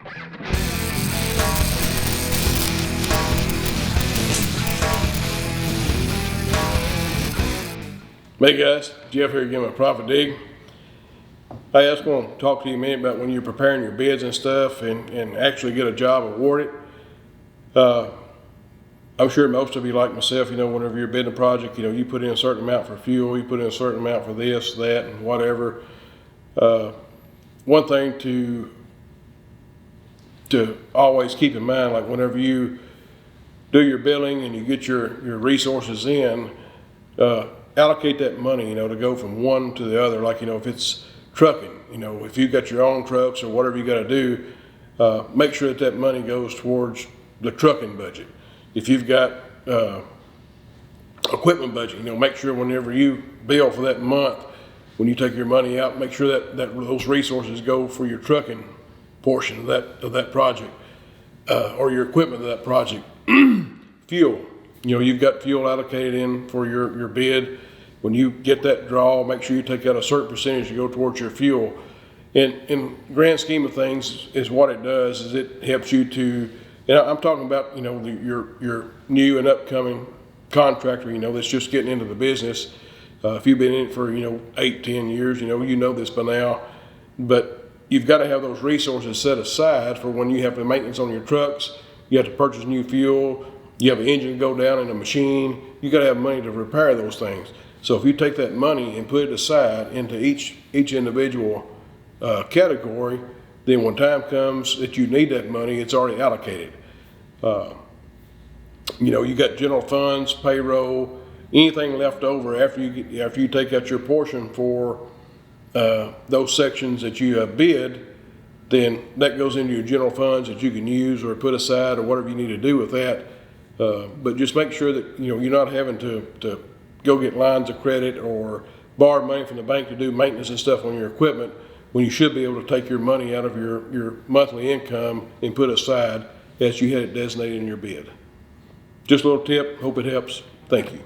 Hey guys, Jeff here again with ProfitDig. Hey, I was going to talk to you a minute about when you're preparing your bids and stuff and actually get a job awarded. I'm sure most of you, like myself, whenever you're bidding a project, you put in a certain amount for fuel, you put in a certain amount for this, that, and whatever. One thing to always keep in mind, like whenever you do your billing and you get your resources in, allocate that money, to go from one to the other. Like, if it's trucking, if you've got your own trucks or whatever you got to do, make sure that money goes towards the trucking budget. If you've got equipment budget, make sure whenever you bill for that month, when you take your money out, make sure that those resources go for your trucking portion of that project, or your equipment of that project. Fuel, you've got fuel allocated in for your bid. When you get that draw, make sure you take out a certain percentage to go towards your fuel. In grand scheme of things, is what it does is it helps you to, I'm talking about your new and upcoming contractor, that's just getting into the business. If you've been in it for 8-10 years, you know this by now, but you've got to have those resources set aside for when you have the maintenance on your trucks. You have to purchase new fuel. You have an engine go down in a machine. You got to have money to repair those things. So if you take that money and put it aside into each individual category, then when time comes that you need that money, it's already allocated. You got general funds, payroll, anything left over after you take out your portion for those sections that you have bid, then that goes into your general funds that you can use or put aside or whatever you need to do with that. But just make sure that you're not having to go get lines of credit or borrow money from the bank to do maintenance and stuff on your equipment, when you should be able to take your money out of your monthly income and put aside as you had it designated in your bid. Just a little tip, hope it helps. Thank you.